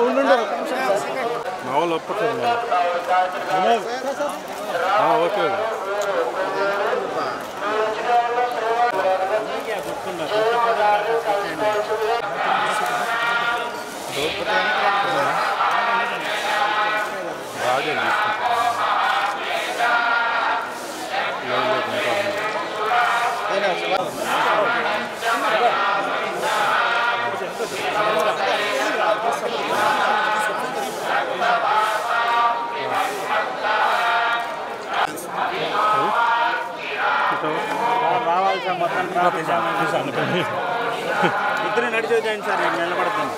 ఉండు మా వాళ్ళు ఒప్పుకోండి ఓకే రాజే రావాలి సార్ మొత్తం ఇద్దరు నడిచి వచ్చాయండి సార్ నేను నిలబడుతుంది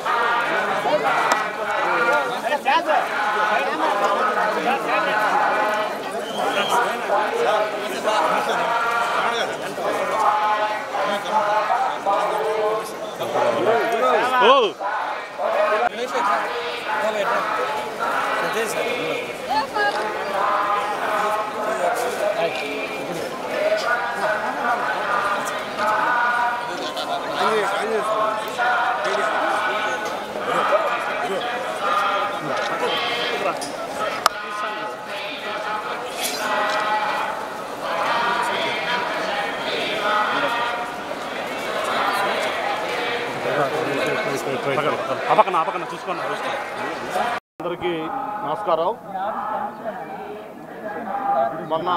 అపకన చూసుకోండి. అందరికీ నమస్కారం. మొన్న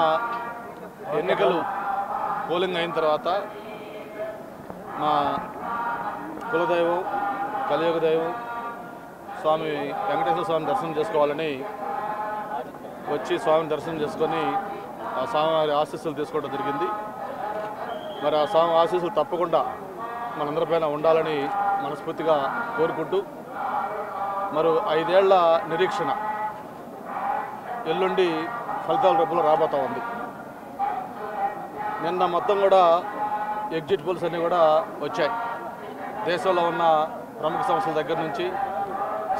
ఎన్నికలు పోలింగ్ అయిన తర్వాత మా కులదైవం కలియుగ దైవం స్వామి వెంకటేశ్వర స్వామిని దర్శనం చేసుకోవాలని వచ్చి స్వామిని దర్శనం చేసుకొని ఆ స్వామివారి ఆశీస్సులు తీసుకోవడం జరిగింది. మరి ఆ స్వామి ఆశీస్సులు తప్పకుండా మనందరిపైన ఉండాలని మనస్ఫూర్తిగా కోరుకుంటూ మరో 5 ఏళ్ల నిరీక్షణ ఎల్లుండి ఫలితాల రూపంలో రాబోతూ ఉంది. నిన్న మొత్తం కూడా ఎగ్జిట్ పోల్స్ అన్నీ కూడా వచ్చాయి. దేశంలో ఉన్న ప్రముఖ సంస్థల దగ్గర నుంచి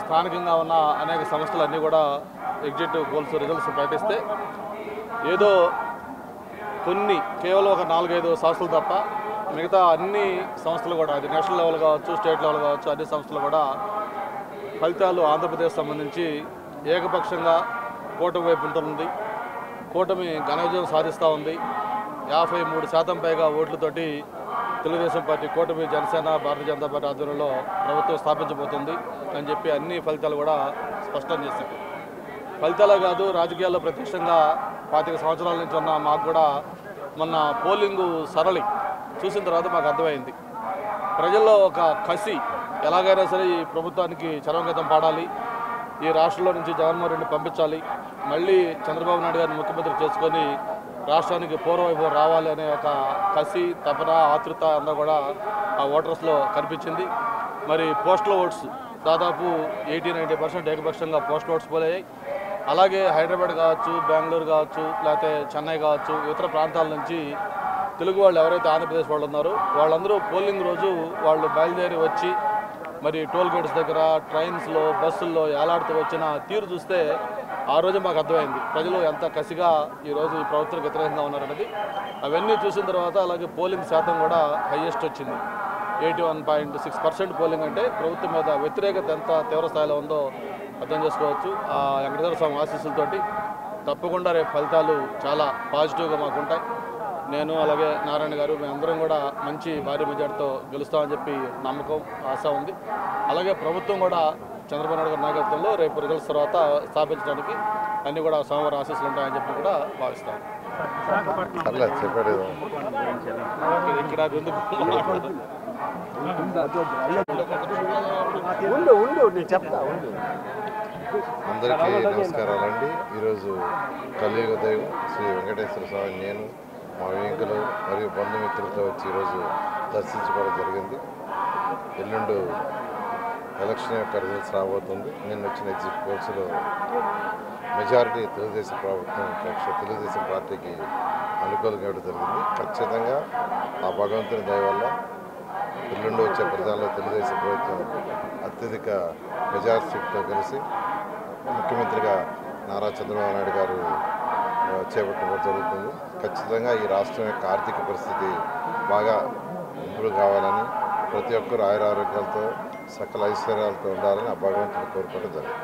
స్థానికంగా ఉన్న అనేక సంస్థలన్నీ కూడా ఎగ్జిట్ పోల్స్ రిజల్ట్స్ ప్రకటిస్తే ఏదో కొన్ని కేవలం ఒక 4-5 సంస్థలు తప్ప మిగతా అన్ని సంస్థలు కూడా, అది నేషనల్ లెవెల్ కావచ్చు, స్టేట్ లెవెల్ కావచ్చు, అన్ని సంస్థలు కూడా ఫలితాలు ఆంధ్రప్రదేశ్ సంబంధించి ఏకపక్షంగా కూటమి వైపు ఉంటుంది. కూటమి ఘన విజయం సాధిస్తూ ఉంది. 53% పైగా ఓట్లతోటి తెలుగుదేశం పార్టీ కూటమి జనసేన భారతీయ జనతా పార్టీ ఆధ్వర్యంలో ప్రభుత్వం స్థాపించబోతుంది అని చెప్పి అన్ని ఫలితాలు కూడా స్పష్టం చేశారు. ఫలితాలే కాదు, రాజకీయాల్లో ప్రత్యక్షంగా 25 సంవత్సరాల నుంచి ఉన్న మాకు కూడా మొన్న పోలింగు సరళి చూసిన తర్వాత మాకు అర్థమైంది. ప్రజల్లో ఒక కసి, ఎలాగైనా సరే ఈ ప్రభుత్వానికి చరమగీతం పాడాలి, ఈ రాష్ట్రంలో నుంచి జగన్మోహన్ రెడ్డిని పంపించాలి, మళ్ళీ చంద్రబాబు నాయుడు గారిని ముఖ్యమంత్రి చేసుకొని రాష్ట్రానికి పూర్వవైభవం రావాలి అనే ఒక కసి, తపన, ఆతృత అంతా కూడా ఆ ఓటర్స్లో కనిపించింది. మరి పోస్టల్ ఓట్స్ దాదాపు 80-90% ఏకపక్షంగా పోస్టల్ ఓట్స్ పోలయ్యాయి. అలాగే హైదరాబాద్ కావచ్చు, బెంగళూరు కావచ్చు, లేకపోతే చెన్నై కావచ్చు, ఇతర ప్రాంతాల నుంచి తెలుగు వాళ్ళు ఎవరైతే ఆంధ్రప్రదేశ్ వాళ్ళు ఉన్నారో వాళ్ళందరూ పోలింగ్ రోజు వాళ్ళు బయలుదేరి వచ్చి మరి టోల్ గేట్స్ దగ్గర, ట్రైన్స్లో, బస్సుల్లో ఏలాడుతూ వచ్చిన తీరు చూస్తే ఆ రోజు మాకు అర్థమైంది ప్రజలు ఎంత కసిగా ఈరోజు ఈ ప్రభుత్వానికి వ్యతిరేకంగా ఉన్నారనేది. అవన్నీ చూసిన తర్వాత అలాగే పోలింగ్ శాతం కూడా హైయెస్ట్ వచ్చింది. 81.6% పోలింగ్ అంటే ప్రభుత్వం మీద వ్యతిరేకత ఎంత తీవ్ర స్థాయిలో ఉందో అర్థం చేసుకోవచ్చు. ఆ వెంకటేశ్వర స్వామి ఆశీస్సులతోటి తప్పకుండా రేపు ఫలితాలు చాలా పాజిటివ్గా మాకు ఉంటాయి. నేను అలాగే నారాయణ గారు మేమందరం కూడా మంచి భారీ మెజార్టీతో గెలుస్తామని చెప్పి నమ్మకం, ఆశ ఉంది. అలాగే ప్రభుత్వం కూడా చంద్రబాబు నాయుడు గారి నాయకత్వంలో రేపు రిజల్ట్స్ తర్వాత స్థాపించడానికి అన్నీ కూడా సోమవారం ఆశీస్సులు ఉంటాయని చెప్పి కూడా భావిస్తాం. ఇక్కడ అందరికీ నమస్కారాలండి. ఈరోజు కలియుగ దైవం శ్రీ వెంకటేశ్వర స్వామి నేను మా వెంకలు మరియు బంధుమిత్రులతో వచ్చి ఈరోజు దర్శించుకోవడం జరిగింది. ఎల్లుండు ఎలక్షన్ యొక్క రిజల్ట్స్ రాబోతుంది. నిన్న వచ్చిన ఎగ్జిట్ పోల్స్లో మెజారిటీ తెలుగుదేశం తెలుగుదేశం పార్టీకి అనుకూలంగా ఇవ్వడం జరిగింది. ఖచ్చితంగా ఆ భగవంతుని దయ వల్ల ఎల్లుండి వచ్చే ఫలితాల్లో తెలుగుదేశం ప్రభుత్వం అత్యధిక మెజారిటీతో కలిసి ముఖ్యమంత్రిగా నారా చంద్రబాబు నాయుడు గారు చేపట్టడం జరుగుతుంది. ఖచ్చితంగా ఈ రాష్ట్రం యొక్క ఆర్థిక పరిస్థితి బాగా ఇంప్రూవ్ కావాలని ప్రతి ఒక్కరు ఆయురారోగ్యాలతో సకల ఐశ్వర్యాలతో ఉండాలని ఆ భగవంతుని కోరుకోవడం జరిగింది.